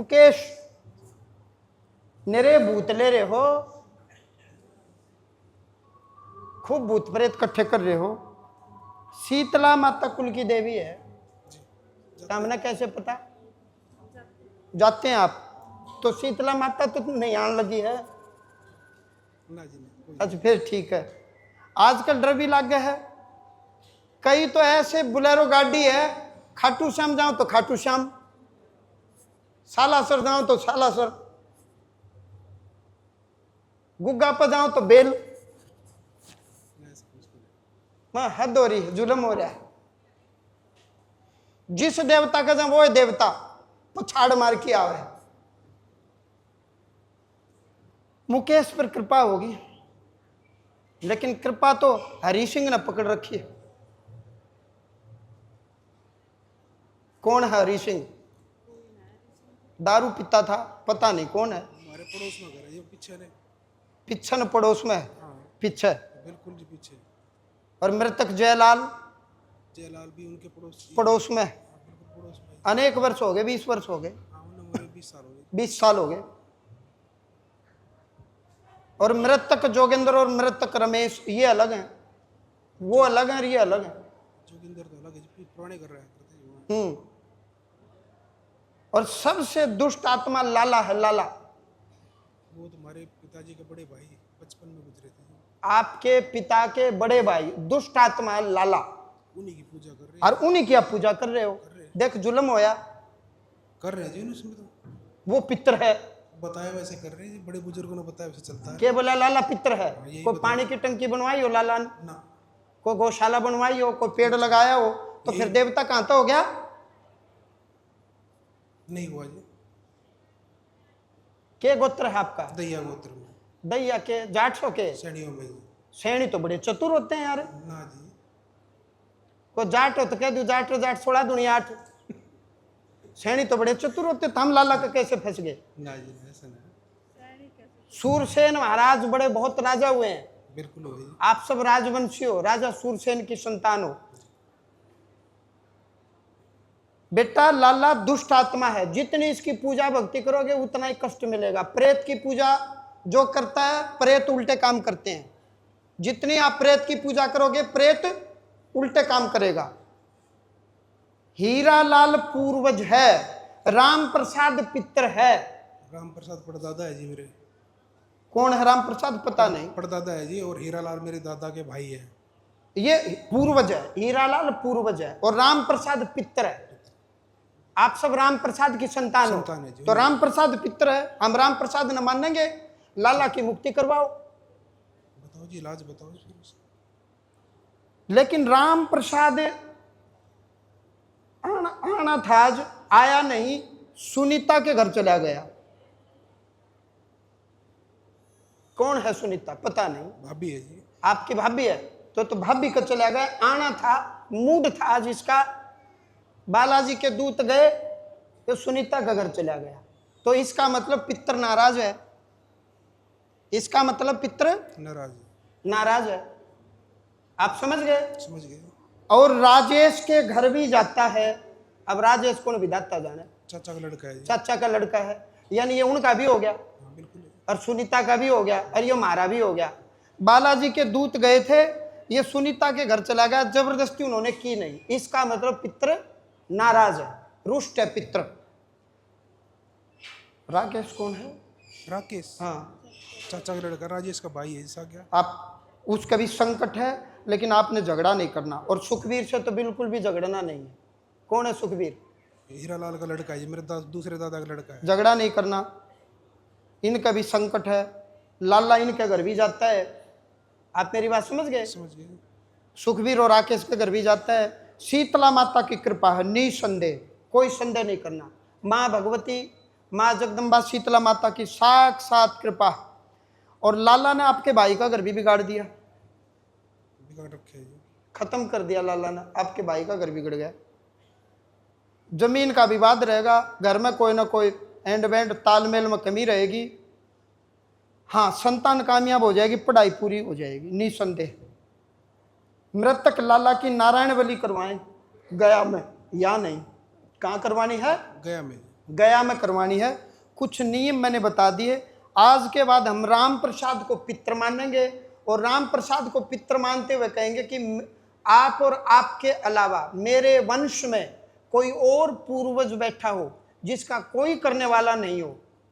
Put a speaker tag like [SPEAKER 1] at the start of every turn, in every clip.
[SPEAKER 1] मुकेश निरे भूत ले रहे हो, खूब भूत प्रेत इकट्ठे कर रहे हो। शीतला माता कुल की देवी है, सामने कैसे पता? जाते हैं आप तो शीतला माता तो नहीं आने लगी है
[SPEAKER 2] ना जी नहीं।
[SPEAKER 1] अच्छा फिर ठीक है। आजकल डर भी लग गया है। कई तो ऐसे बुलेरो गाड़ी है, खाटू श्याम जाओ तो खाटू श्याम, सालासर जाओ तो सालासर, गुग्गा पर जाओ तो बेल। मैं हद हो रही है, जुल्म हो रहा है। जिस देवता का जाओ वो है देवता, पछाड़ मार के आवे। मुकेश पर कृपा होगी, लेकिन कृपा तो हरि सिंह ने पकड़ रखी है। कौन है हरि सिंह? दारू पीता था, पता नहीं कौन है।
[SPEAKER 2] हमारे पड़ोस में घर है, ये पीछे ने।
[SPEAKER 1] पिछन पड़ोस में है।
[SPEAKER 2] हाँ
[SPEAKER 1] पीछे
[SPEAKER 2] बिल्कुल जी पीछे।
[SPEAKER 1] और मृतक जयलाल
[SPEAKER 2] जयलाल भी उनके पड़ोस
[SPEAKER 1] पड़ोस में है।
[SPEAKER 2] बिल्कुल पड़ोस में।
[SPEAKER 1] अनेक वर्ष हो गए, 20 वर्ष हो गए,
[SPEAKER 2] हाँ उन्हें मेरे 20 साल हो गए।
[SPEAKER 1] 20 साल हो गए। और मृतक जोगेंद्र और मृतक रमेश ये अलग हैं, वो अलग हैं, ये अलग हैं।
[SPEAKER 2] जोगिंदर तो अलग है, पुराने कर रहे हैं।
[SPEAKER 1] और सबसे दुष्ट आत्मा लाला है। लाला
[SPEAKER 2] वो तुम्हारे पिताजी के बड़े भाई बचपन में गुजरे थे,
[SPEAKER 1] आपके पिता के बड़े भाई दुष्ट आत्मा है लाला,
[SPEAKER 2] उन्हीं की पूजा कर रहे हैं।
[SPEAKER 1] और उन्हीं की आप पूजा कर रहे हो। देख जुल्म होया,
[SPEAKER 2] कर रहे हैं जी उसमें तो।
[SPEAKER 1] वो पितर है,
[SPEAKER 2] बताया वैसे कर रहे हैं जी, बड़े बुजुर्गों ने बताया वैसे चलता है।
[SPEAKER 1] के बोला लाला पितर है।
[SPEAKER 2] यही
[SPEAKER 1] कोई पानी की टंकी बनवाई हो लाला ने,
[SPEAKER 2] ना
[SPEAKER 1] कोई गौशाला बनवाई हो, कोई पेड़ लगाया हो, तो फिर देवता कहां तो हो गया?
[SPEAKER 2] नहीं हुआ जी।
[SPEAKER 1] के गोत्र है आपका?
[SPEAKER 2] दैया गोत्र में।
[SPEAKER 1] दैया के? जाटों के?
[SPEAKER 2] सैनियों में जी।
[SPEAKER 1] सैनी तो बड़े चतुर होते हैं यार।
[SPEAKER 2] ना जी।
[SPEAKER 1] कोई जाट हो तो कह दू जाट जाट 16 दुनिया 8। सैनी तो बड़े चतुर होते, तो हम लाला का कैसे फंस गए?
[SPEAKER 2] ना जी ऐसा नहीं।
[SPEAKER 1] सूरसेन महाराज बड़े बहुत राजा हुए हैं,
[SPEAKER 2] बिल्कुल वही।
[SPEAKER 1] आप सब राजवंशी हो, राजा सूरसेन की संतान हो। बेटा लाला दुष्ट आत्मा है, जितनी इसकी पूजा भक्ति करोगे उतना ही कष्ट मिलेगा। प्रेत की पूजा जो करता है, प्रेत उल्टे काम करते हैं। जितनी आप प्रेत की पूजा करोगे, प्रेत उल्टे काम करेगा। हीरालाल पूर्वज है, राम प्रसाद पितर है।
[SPEAKER 2] राम प्रसाद परदादा है जी मेरे।
[SPEAKER 1] कौन है राम प्रसाद? पता नहीं।
[SPEAKER 2] परदादा है जी, और हीरालाल मेरे दादा के भाई है।
[SPEAKER 1] ये पूर्वज है, हीरालाल पूर्वज है, और राम प्रसाद पितर है। आप सब राम प्रसाद की संतान हो,
[SPEAKER 2] संतान है जी।
[SPEAKER 1] तो राम प्रसाद पितर है, हम राम प्रसाद न मानेंगे? लाला की मुक्ति करवाओ।
[SPEAKER 2] बताओ जी, इलाज बताओ जी।
[SPEAKER 1] लेकिन राम प्रसाद आना था, आज आया नहीं, सुनीता के घर चला गया। कौन है सुनीता? पता नहीं।
[SPEAKER 2] भाभी है जी।
[SPEAKER 1] आपकी भाभी है? तो भाभी का चला गया। आना था, मूड था आज इसका, बालाजी के दूत गए तो सुनीता का घर चला गया। तो इसका मतलब पितर नाराज है, इसका मतलब पितर नाराज है। आप समझ गए?
[SPEAKER 2] समझ गए।
[SPEAKER 1] और राजेश के घर भी जाता है। अब राजेश कौन? विधाता जाने,
[SPEAKER 2] चाचा का लड़का है जी।
[SPEAKER 1] चाचा का लड़का है, यानी ये उनका भी हो गया।
[SPEAKER 2] हाँ, बिल्कुल।
[SPEAKER 1] और सुनीता का भी हो गया, और ये हमारा भी हो गया। बालाजी के दूत गए थे, ये सुनीता के घर चला गया, जबरदस्ती उन्होंने की नहीं। इसका मतलब पितर नाराज है, रुष्ट है पितर। राकेश कौन है?
[SPEAKER 2] राकेश?
[SPEAKER 1] हाँ,
[SPEAKER 2] चाचा का लड़का, राजेश का भाई है। ऐसा क्या?
[SPEAKER 1] आप उसका भी संकट है, लेकिन आपने झगड़ा नहीं करना। और सुखबीर से तो बिल्कुल भी झगड़ना नहीं है। कौन है सुखबीर?
[SPEAKER 2] हीरालाल का लड़का है, मेरे दूसरे दादा का लड़का है।
[SPEAKER 1] झगड़ा नहीं करना। इनका भी संकट है, लाला इनके घर भी जाता है। आप मेरी बात समझ गए?
[SPEAKER 2] समझ गए।
[SPEAKER 1] सुखबीर और राकेश के घर भी जाता है। शीतला माता की कृपा है, निसंदेह, कोई संदेह नहीं करना। माँ भगवती, माँ जगदम्बा शीतला माता की साक्षात कृपा। और लाला ने आपके भाई का घर भी बिगाड़ दिया,
[SPEAKER 2] बिगाड़ रखे है जी।
[SPEAKER 1] खत्म कर दिया लाला ने, आपके भाई का घर बिगड़ गया। जमीन का विवाद रहेगा, घर में कोई ना कोई एंड बैंड तालमेल में कमी रहेगी। हाँ, संतान कामयाब हो जाएगी, पढ़ाई पूरी हो जाएगी निसंदेह। मृतक लाला की नारायण बलि करवाएं गया में, या नहीं? कहाँ करवानी है?
[SPEAKER 2] गया में।
[SPEAKER 1] गया में करवानी है। कुछ नियम मैंने बता दिए। आज के बाद हम राम प्रसाद को पित्र मानेंगे और राम प्रसाद को पित्र मानते हुए कहेंगे कि आप और आपके अलावा मेरे वंश में कोई और पूर्वज बैठा हो जिसका कोई करने वाला नहीं हो,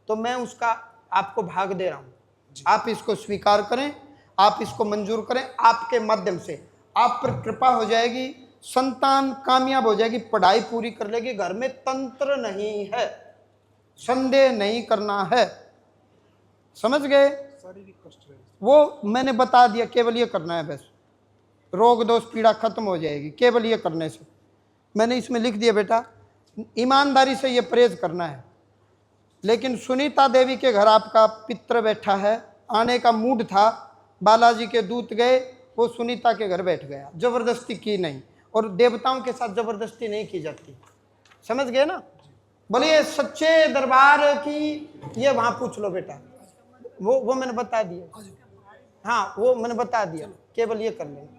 [SPEAKER 1] तो मैं उसका आपको भाग दे रहा हूं। आप इसको स्वीकार करें, आप इसको मंजूर करें। आपके माध्यम से आप पर कृपा हो जाएगी, संतान कामयाब हो जाएगी, पढ़ाई पूरी कर लेगी, घर में तंत्र नहीं है, संदेह नहीं करना है। समझ गए?
[SPEAKER 2] शारीरिक कष्ट रहे।
[SPEAKER 1] वो मैंने बता दिया, केवल ये करना है बस, रोग दोष पीड़ा खत्म हो जाएगी केवल ये करने से। मैंने इसमें लिख दिया बेटा, ईमानदारी से ये परहेज करना है। लेकिन सुनीता देवी के घर आपका पित्र बैठा है, आने का मूड था, बालाजी के दूत गए, वो सुनीता के घर बैठ गया, जबरदस्ती की नहीं। और देवताओं के साथ जबरदस्ती नहीं की जाती, समझ गए ना? बोलिए सच्चे दरबार की। ये वहां पूछ लो बेटा, वो मैंने बता दिया। हाँ वो मैंने बता दिया, केवल ये कर लेना।